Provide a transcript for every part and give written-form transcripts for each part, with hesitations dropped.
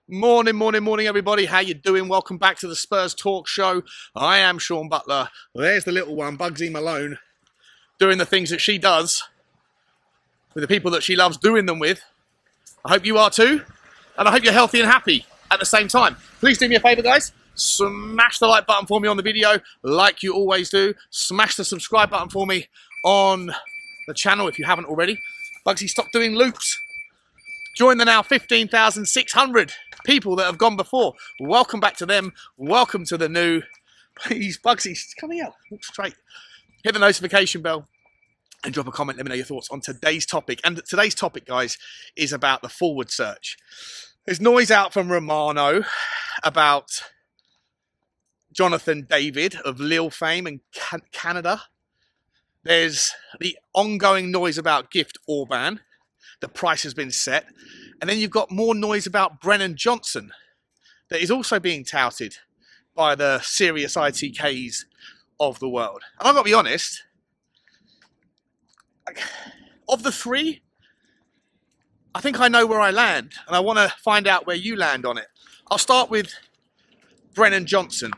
Morning, morning, morning, everybody. How you doing? Welcome back to the Spurs Talk Show. I am Sean Butler. There's the little one, Bugsy Malone, doing the things that she does with the people that she loves doing them with. I hope you are too, and I hope you're healthy and happy at the same time. Please do me a favour, guys. Smash the like button for me on the video, like you always do. Smash the subscribe button for me on the channel if you haven't already. Bugsy, stop doing loops. Join the now 15,600 people that have gone before. Welcome back to them. Welcome to the new. Please, Bugsy, come here. Walk straight. Hit the notification bell and drop a comment. Let me know your thoughts on today's topic. And today's topic, guys, is about the forward search. There's noise out from Romano about Jonathan David of Lille fame and Canada. There's the ongoing noise about Gift ORBAN. The price has been set. And then you've got more noise about Brennan Johnson that is also being touted by the serious ITKs of the world. And I've got to be honest, of the three, I think I know where I land, and I want to find out where you land on it. I'll start with Brennan Johnson.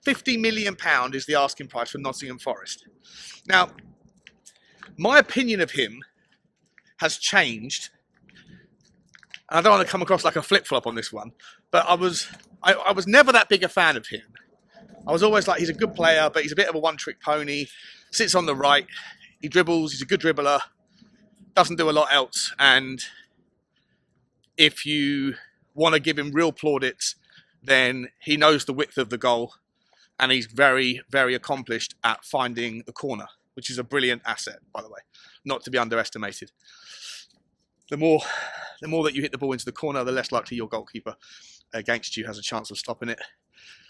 £50 million is the asking price for Nottingham Forest. Now, my opinion of him has changed. I don't want to come across like a flip-flop on this one, but I was never that big a fan of him. I was always like, he's a good player, but he's a bit of a one-trick pony. Sits on the right, he dribbles, he's a good dribbler, doesn't do a lot else. And if you want to give him real plaudits, then he knows the width of the goal, and he's very, very accomplished at finding the corner, which is a brilliant asset, by the way, not to be underestimated. The more that you hit the ball into the corner, the less likely your goalkeeper against you has a chance of stopping it.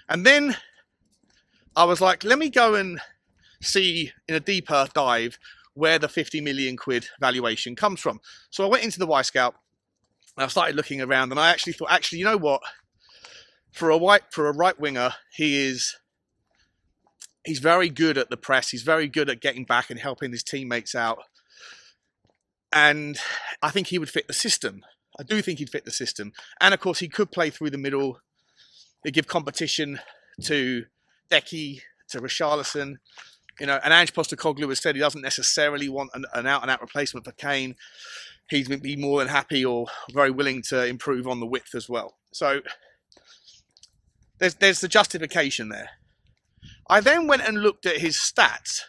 And then I was like, let me go and see in a deeper dive where the 50 million quid valuation comes from. So I went into the Y-Scout and I started looking around, and I actually thought, you know what? For a right winger, he's very good at the press. He's very good at getting back and helping his teammates out. And I think he would fit the system. I do think he'd fit the system. And of course, he could play through the middle. He'd give competition to Decky, to Richarlison. And Ange Postecoglou has said he doesn't necessarily want an out-and-out replacement for Kane. He'd be more than happy or very willing to improve on the width as well. So there's the justification there. I then went and looked at his stats,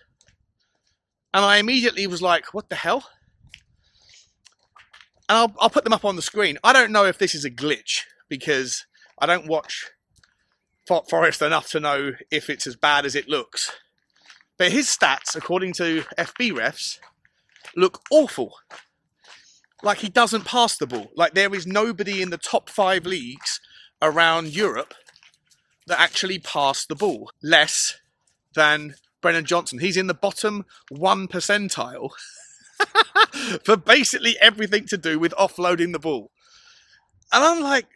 and I immediately was like, what the hell? And I'll put them up on the screen. I don't know if this is a glitch, because I don't watch Forest enough to know if it's as bad as it looks. But his stats, according to FB refs, look awful. Like he doesn't pass the ball. Like there is nobody in the top 5 leagues around Europe that actually pass the ball less than Brennan Johnson. He's in the bottom 1 percentile for basically everything to do with offloading the ball. And I'm like,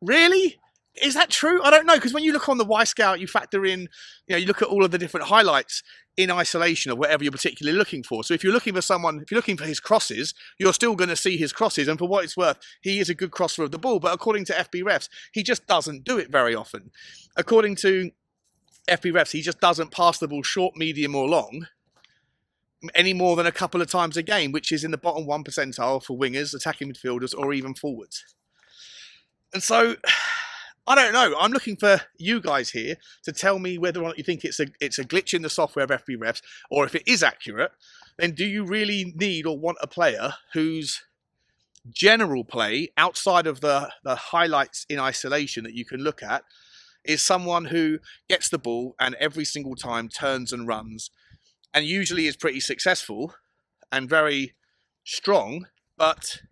really? Is that true? I don't know, because when you look on the Y-Scout, you factor in, you look at all of the different highlights in isolation of whatever you're particularly looking for. So if you're looking for his crosses, you're still going to see his crosses. And for what it's worth, he is a good crosser of the ball. But according to FB refs, he just doesn't do it very often. According to FB refs, he just doesn't pass the ball short, medium or long any more than a couple of times a game, which is in the bottom 1 percentile for wingers, attacking midfielders or even forwards. And so I don't know. I'm looking for you guys here to tell me whether or not you think it's a glitch in the software of FB refs, or if it is accurate, then do you really need or want a player whose general play, outside of the highlights in isolation that you can look at, is someone who gets the ball and every single time turns and runs, and usually is pretty successful and very strong, but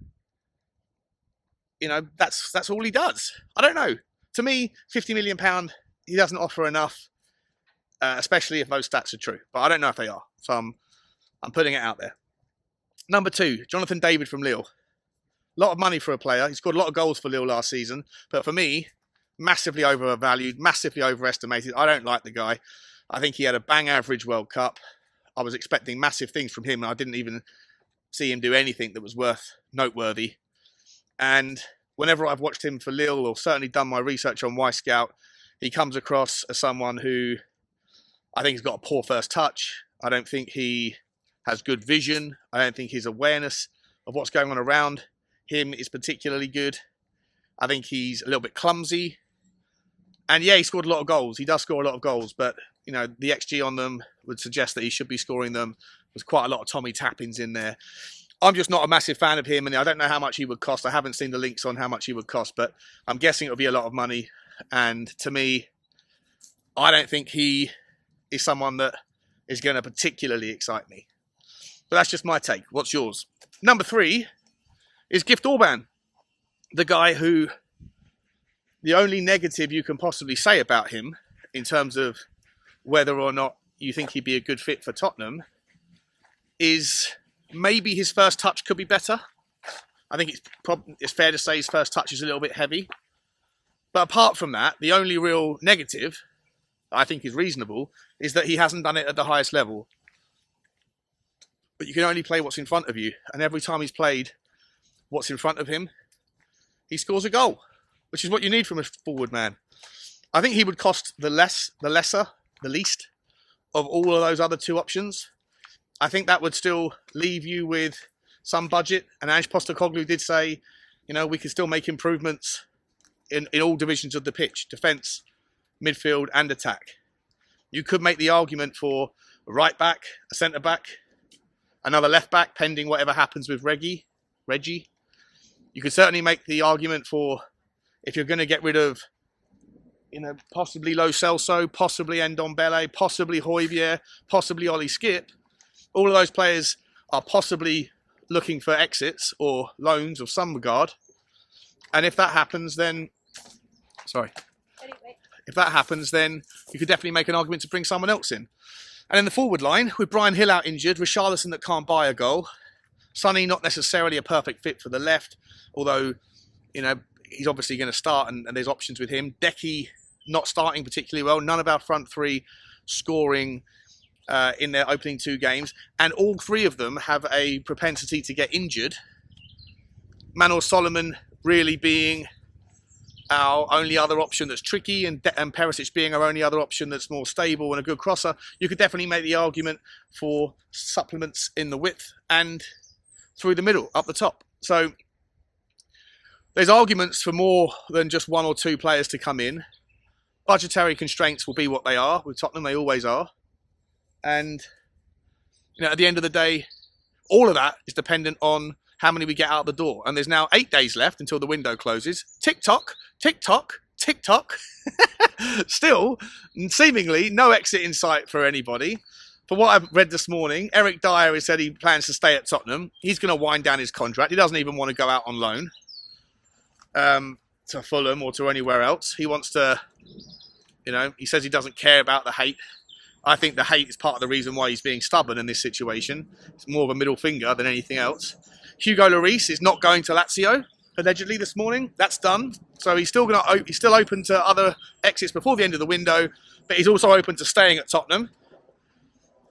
that's all he does. I don't know. To me, £50 million, he doesn't offer enough, especially if those stats are true. But I don't know if they are. So I'm putting it out there. Number 2, Jonathan David from Lille. A lot of money for a player. He scored a lot of goals for Lille last season. But for me, massively overvalued, massively overestimated. I don't like the guy. I think he had a bang average World Cup. I was expecting massive things from him, and I didn't even see him do anything that was noteworthy. And whenever I've watched him for Lille, or certainly done my research on Wyscout, he comes across as someone who I think he's got a poor first touch. I don't think he has good vision. I don't think his awareness of what's going on around him is particularly good. I think he's a little bit clumsy. And yeah, he scored a lot of goals. He does score a lot of goals, but you know, the XG on them would suggest that he should be scoring them. There's quite a lot of Tommy tappings in there. I'm just not a massive fan of him, and I don't know how much he would cost. I haven't seen the links on how much he would cost, but I'm guessing it'll be a lot of money. And to me, I don't think he is someone that is going to particularly excite me. But that's just my take. What's yours? Number 3 is Gift Orban, the guy who the only negative you can possibly say about him in terms of whether or not you think he'd be a good fit for Tottenham is maybe his first touch could be better. I think it's fair to say his first touch is a little bit heavy. But apart from that, the only real negative I think is reasonable is that he hasn't done it at the highest level. But you can only play what's in front of you. And every time he's played what's in front of him, he scores a goal, which is what you need from a forward man. I think he would cost the least of all of those other 2 options. I think that would still leave you with some budget. And Ange Postecoglou did say, you know, we can still make improvements in all divisions of the pitch, defence, midfield and attack. You could make the argument for a right back, a centre back, another left back, pending whatever happens with Reggie. You could certainly make the argument for, if you're going to get rid of, you know, possibly Lo Celso, possibly Ndombele, possibly Højbjerg, possibly Ollie Skip. All of those players are possibly looking for exits or loans of some regard. And if that happens, then... If that happens, then you could definitely make an argument to bring someone else in. And in the forward line, with Brian Hill out injured, Richarlison that can't buy a goal, Sonny not necessarily a perfect fit for the left, although, you know, he's obviously going to start and there's options with him. Decky not starting particularly well. None of our front 3 scoring in their opening 2 games. And all 3 of them have a propensity to get injured. Manor Solomon really being our only other option that's tricky, and Perisic being our only other option that's more stable and a good crosser. You could definitely make the argument for supplements in the width and through the middle, up the top. So there's arguments for more than just 1 or 2 players to come in. Budgetary constraints will be what they are. With Tottenham, they always are. And you know, at the end of the day, all of that is dependent on how many we get out the door. And there's now 8 days left until the window closes. Tick-tock, tick-tock, tick-tock. Still, seemingly, no exit in sight for anybody. For what I've read this morning, Eric Dyer has said he plans to stay at Tottenham. He's going to wind down his contract. He doesn't even want to go out on loan to Fulham or to anywhere else. He wants to, you know, he says he doesn't care about the hate. I think the hate is part of the reason why he's being stubborn in this situation. It's more of a middle finger than anything else. Hugo Lloris is not going to Lazio, allegedly, this morning. That's done. So he's still open to other exits before the end of the window, but he's also open to staying at Tottenham.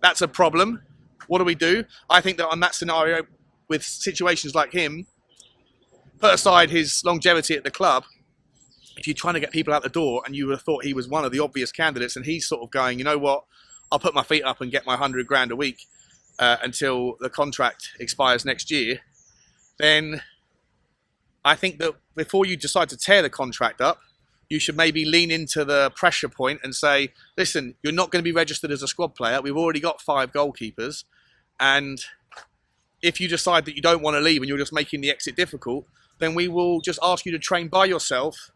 That's a problem. What do we do? I think that on that scenario, with situations like him, put aside his longevity at the club, if you're trying to get people out the door and you would have thought he was one of the obvious candidates and he's sort of going, you know what, I'll put my feet up and get my 100 grand a week until the contract expires next year, then I think that before you decide to tear the contract up, you should maybe lean into the pressure point and say, listen, you're not going to be registered as a squad player. We've already got 5 goalkeepers. And if you decide that you don't want to leave and you're just making the exit difficult, then we will just ask you to train by yourself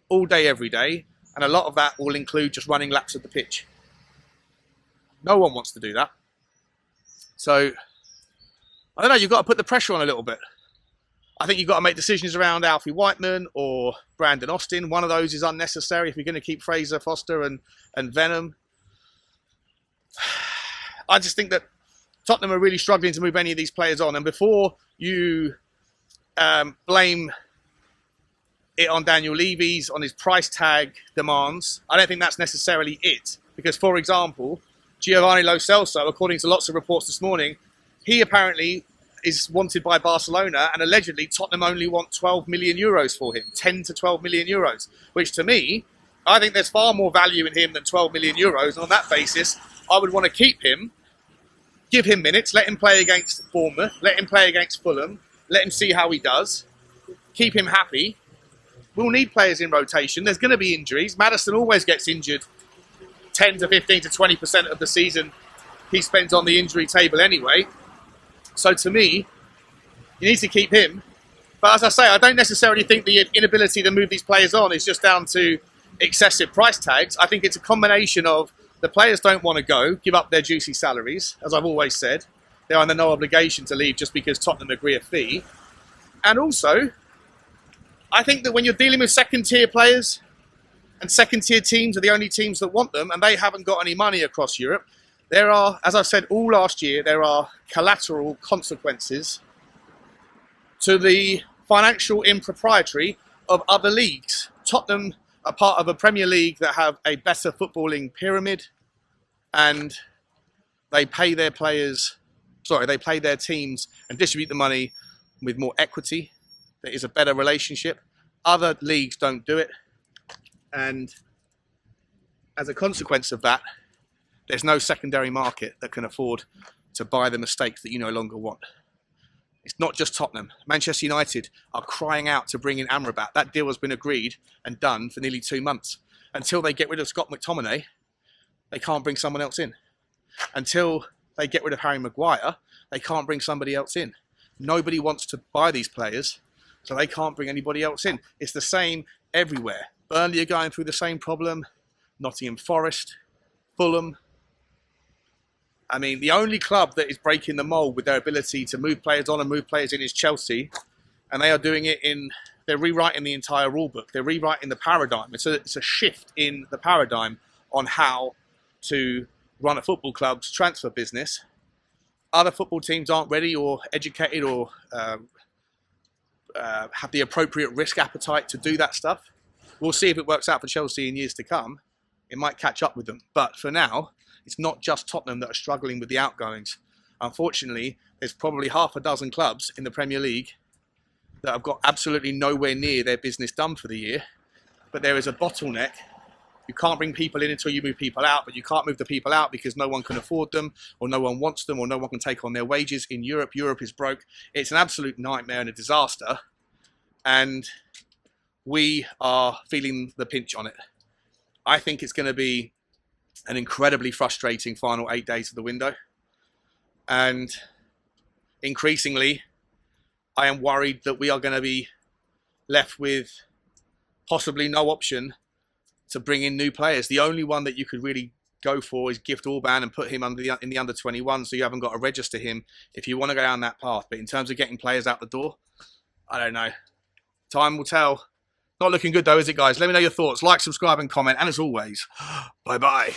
all day, every day. And a lot of that will include just running laps of the pitch. No one wants to do that. So, I don't know, you've got to put the pressure on a little bit. I think you've got to make decisions around Alfie Whiteman or Brandon Austin. One of those is unnecessary if you're going to keep Fraser, Foster and Venom. I just think that Tottenham are really struggling to move any of these players on. And before you blame it on Daniel Levy's, on his price tag demands, I don't think that's necessarily it. Because, for example, Giovanni Lo Celso, according to lots of reports this morning, he apparently is wanted by Barcelona, and allegedly Tottenham only want 12 million euros for him, 10 to 12 million euros, which to me, I think there's far more value in him than 12 million euros. And on that basis, I would want to keep him, give him minutes, let him play against Bournemouth, let him play against Fulham, let him see how he does, keep him happy. We'll need players in rotation. There's going to be injuries. Maddison always gets injured 10 to 15 to 20% of the season he spends on the injury table anyway. So to me, you need to keep him. But as I say, I don't necessarily think the inability to move these players on is just down to excessive price tags. I think it's a combination of the players don't want to go, give up their juicy salaries, as I've always said. They're under no obligation to leave just because Tottenham agree a fee. And also, I think that when you're dealing with second-tier players, and second-tier teams are the only teams that want them, and they haven't got any money across Europe, there are, as I've said all last year, there are collateral consequences to the financial impropriety of other leagues. Tottenham are part of a Premier League that have a better footballing pyramid, and they pay their players, they pay their teams and distribute the money with more equity. There is a better relationship. Other leagues don't do it. And as a consequence of that, there's no secondary market that can afford to buy the mistakes that you no longer want. It's not just Tottenham. Manchester United are crying out to bring in Amrabat. That deal has been agreed and done for nearly 2 months. Until they get rid of Scott McTominay, they can't bring someone else in. Until they get rid of Harry Maguire, they can't bring somebody else in. Nobody wants to buy these players, so they can't bring anybody else in. It's the same everywhere. Burnley are going through the same problem. Nottingham Forest, Fulham. I mean, the only club that is breaking the mould with their ability to move players on and move players in is Chelsea. And they are doing it they're rewriting the entire rule book. They're rewriting the paradigm. It's a shift in the paradigm on how to run a football club's transfer business. Other football teams aren't ready or educated or have the appropriate risk appetite to do that stuff. We'll see if it works out for Chelsea in years to come. It might catch up with them. But for now, it's not just Tottenham that are struggling with the outgoings. Unfortunately, there's probably half a dozen clubs in the Premier League that have got absolutely nowhere near their business done for the year. But there is a bottleneck. You can't bring people in until you move people out, but you can't move the people out because no one can afford them, or no one wants them, or no one can take on their wages in Europe. Europe is broke. It's an absolute nightmare and a disaster. And we are feeling the pinch on it. I think it's going to be an incredibly frustrating final 8 days of the window. And increasingly, I am worried that we are going to be left with possibly no option to bring in new players. The only one that you could really go for is gift ORBAN and put him in the under 21, so you haven't got to register him if you want to go down that path. But in terms of getting players out the door, I don't know. Time will tell. Not looking good though, is it, guys? Let me know your thoughts. Like, subscribe and comment. And as always, bye-bye.